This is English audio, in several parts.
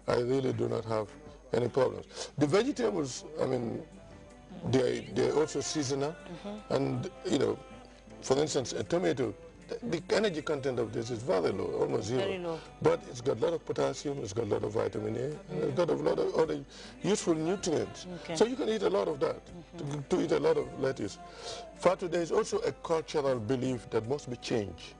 I really do not have any problems. The vegetables, I mean, they're also seasonal, and you know, for instance, a tomato, the energy content of this is very low, almost zero. Very low. But it's got a lot of potassium, it's got a lot of vitamin A, and it's got a lot of other useful nutrients. Okay. So you can eat a lot of that, to eat a lot of lettuce. Fatu, there is also a cultural belief that must be changed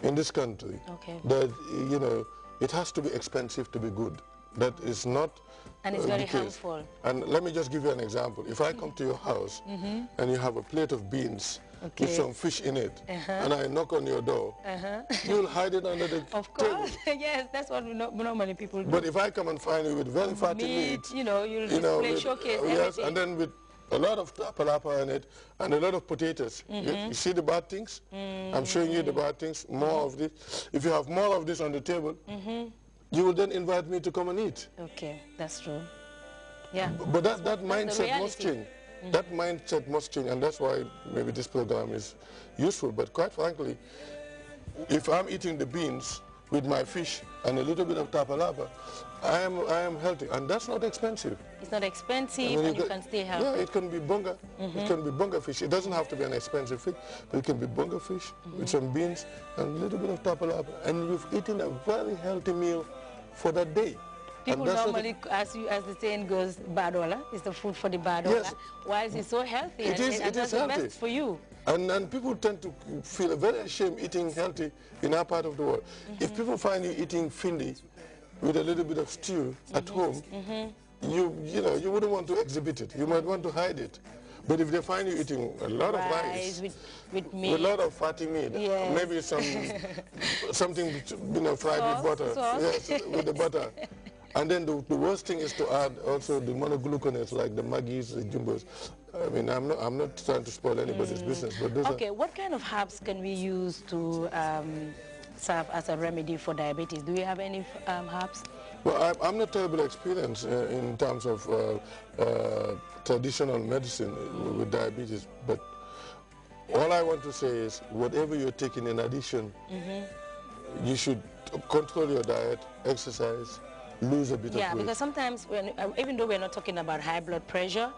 in this country. Okay. That, you know, it has to be expensive to be good. That is not and it's very harmful. And let me just give you an example. If I come to your house and you have a plate of beans with some fish in it, and I knock on your door, you'll hide it under the Of course, yes, that's what normally people do. But if I come and find you with very fatty meat, you'll display, showcase yes, everything. and then with a lot of tapalapa in it and a lot of potatoes. You see the bad things? I'm showing you the bad things, more of this. If you have more of this on the table, you will then invite me to come and eat. Okay, that's true. Yeah. But that mindset must change. That mindset must change, and that's why maybe this program is useful. But quite frankly, if I'm eating the beans with my fish and a little bit of tapalapa, I am healthy, and that's not expensive. It's not expensive, and you can stay healthy. Yeah, it can be bunga. It can be bunga fish. It doesn't have to be an expensive fish, but it can be bunga fish with some beans and a little bit of tapalapa, and you've eaten a very healthy meal for that day. People normally, as the saying goes, badola is the food for the badola. Yes. Why is it so healthy? It is that's healthy. the best for you. And people tend to feel very ashamed eating healthy in our part of the world. If people find you eating findi with a little bit of stew at home, you wouldn't want to exhibit it. You might want to hide it. But if they find you eating a lot of rice with meat, with a lot of fatty meat, maybe something fried with butter, yes, with the butter. And then the worst thing is to add also the monogluconates like the Maggies, the Jumbos. I mean, I'm not trying to spoil anybody's business, but those okay, what kind of herbs can we use to serve as a remedy for diabetes? Do we have any herbs? Well, I'm not terribly experienced in terms of traditional medicine with diabetes, but all I want to say is whatever you're taking in addition, you should control your diet, exercise, lose a bit of weight. Yeah, because sometimes, even though we're not talking about high blood pressure,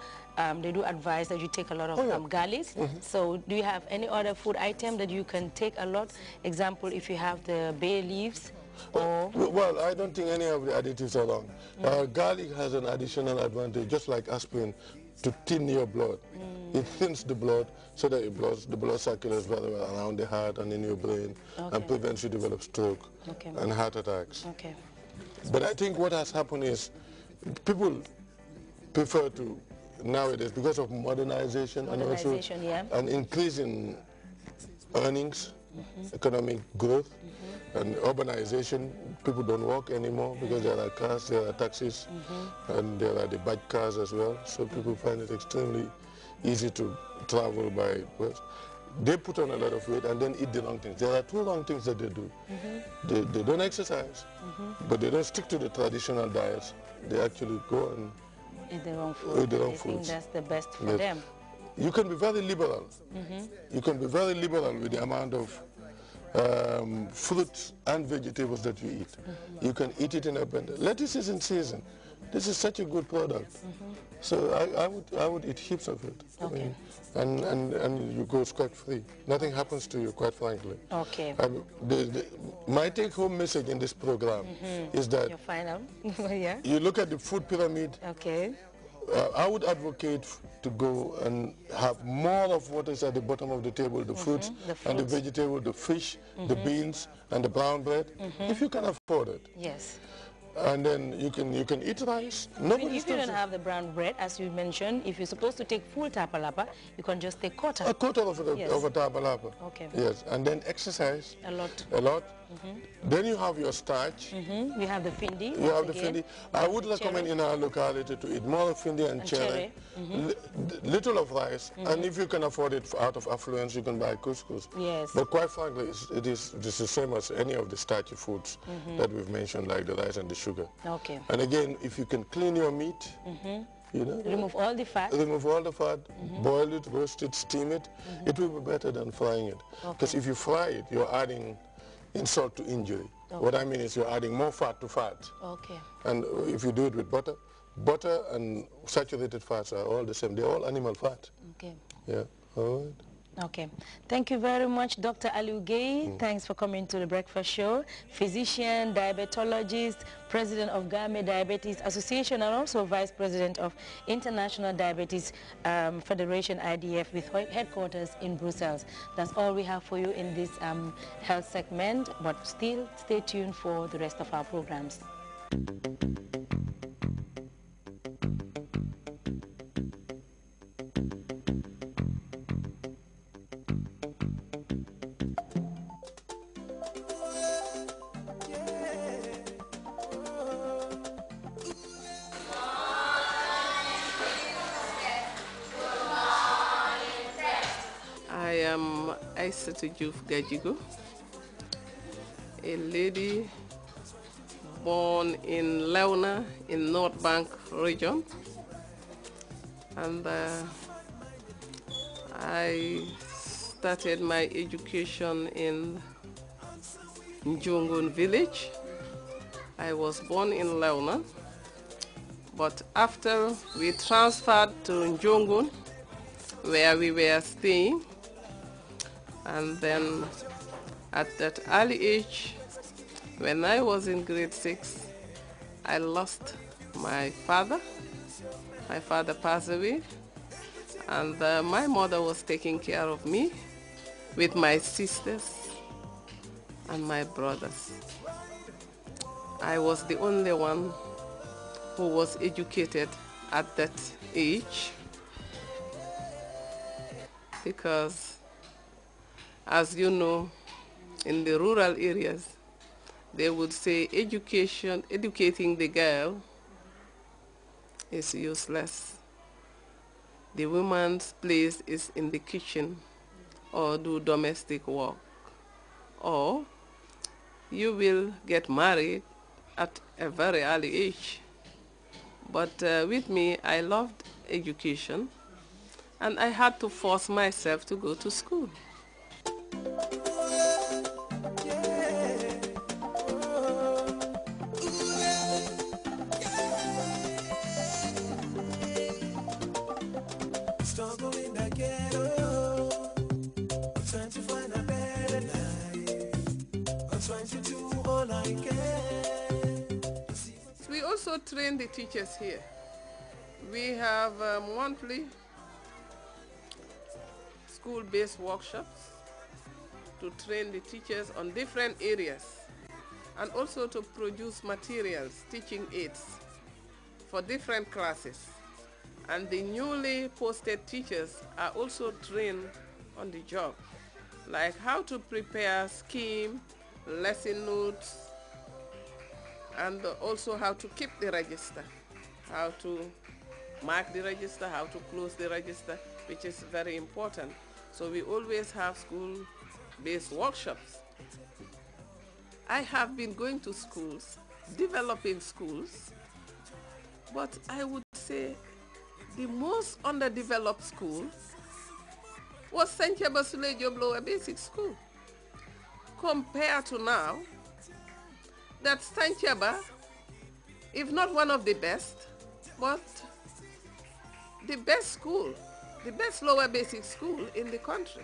they do advise that you take a lot of garlic. So do you have any other food item that you can take a lot? Example, if you have the bay leaves, well, I don't think any of the additives are wrong. Garlic has an additional advantage, just like aspirin, to thin your blood. It thins the blood so that the blood circulates very well around the heart and in your brain and prevents you develop stroke and heart attacks. Okay. But I think what has happened is people prefer to nowadays, because of modernization and also an increase in earnings, economic growth, and urbanization. People don't walk anymore because there are cars, there are taxis, and there are the bike cars as well. So people find it extremely easy to travel by bus. They put on a lot of weight and then eat the wrong things. There are two wrong things that they do. They don't exercise, but they don't stick to the traditional diets. They actually go and eat the wrong food. They think that's the best for them. You can be very liberal. You can be very liberal with the amount of fruits and vegetables that you eat. You can eat it in abundance. Lettuce is in season. This is such a good product. So I would eat heaps of it. Okay. I mean, and you go scot-free. Nothing happens to you, quite frankly. Okay. My take-home message in this program is that your final. you look at the food pyramid. Okay. I would advocate to go and have more of what is at the bottom of the table, the fruits and the vegetable, the fish, the beans and the brown bread, if you can afford it. Yes. And then you can eat rice. If you don't have the brown bread, as you mentioned, if you're supposed to take full tapalapa, you can just take quarter. A quarter of a tapalapa. Okay. Yes, and then exercise. A lot. A lot. Then you have your starch. We have the findi. You have the findi. I would recommend in our locality to eat more of findi and cherry. Little of rice, and if you can afford it out of affluence, you can buy couscous. Yes. But quite frankly, this is the same as any of the starchy foods that we've mentioned, like the rice and the sugar. Okay. And again, if you can clean your meat, you know, remove all the fat. Remove all the fat, boil it, roast it, steam it. It will be better than frying it. Because if you fry it, you're adding insult to injury. Okay. What I mean is you're adding more fat to fat. Okay. And if you do it with butter, butter and saturated fats are all the same. They're all animal fat. Okay. Yeah. All right. Okay. Thank you very much, Dr. Aliu Gay. Thanks for coming to the breakfast show. Physician, diabetologist, president of Gambia Diabetes Association, and also vice president of International Diabetes Federation, IDF, with headquarters in Brussels. That's all we have for you in this health segment, but still stay tuned for the rest of our programs. I am Aissatou Diouf Gajigo, a lady born in Leona in North Bank region, and I started my education in Njongon village. I was born in Leona, but after we transferred to Njongon, where we were staying, and then at that early age, when I was in grade 6, I lost my father. My father passed away, and my mother was taking care of me with my sisters and my brothers. I was the only one who was educated at that age, because as you know, in the rural areas, they would say educating the girl is useless. The woman's place is in the kitchen or do domestic work, or you will get married at a very early age. But with me, I loved education, and I had to force myself to go to school. We also train the teachers here. We have monthly school-based workshops to train the teachers on different areas, and also to produce materials, teaching aids for different classes. And the newly posted teachers are also trained on the job, like how to prepare scheme, lesson notes, and also how to keep the register, how to mark the register, how to close the register, which is very important. So we always have school-based workshops. I have been going to schools, developing schools, but I would say the most underdeveloped school was Santiago Sule Joblo, a basic school. Compared to now, that Santiago, if not one of the best, but the best school, the best lower basic school in the country.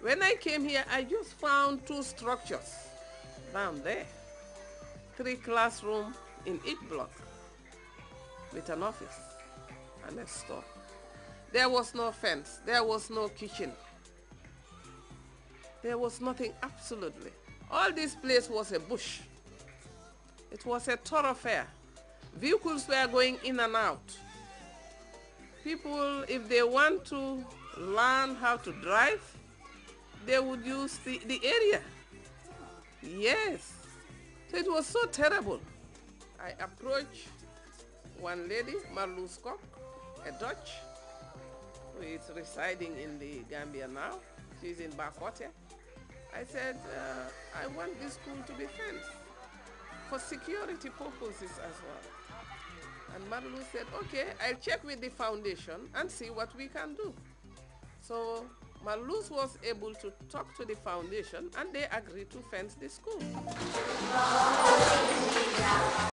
When I came here, I just found 2 structures down there, 3 classrooms in each block, with an office and a store. There was no fence, there was no kitchen. There was nothing, absolutely. All this place was a bush. It was a thoroughfare. Vehicles were going in and out. People, if they want to learn how to drive, they would use the area. Yes. So it was so terrible. I approached one lady, Marloes Kok, a Dutch, who is residing in the Gambia now. She's in Bakote. I said, I want this school to be fenced for security purposes as well. And Marloes said, okay, I'll check with the foundation and see what we can do. So Maluz was able to talk to the foundation and they agreed to fence the school.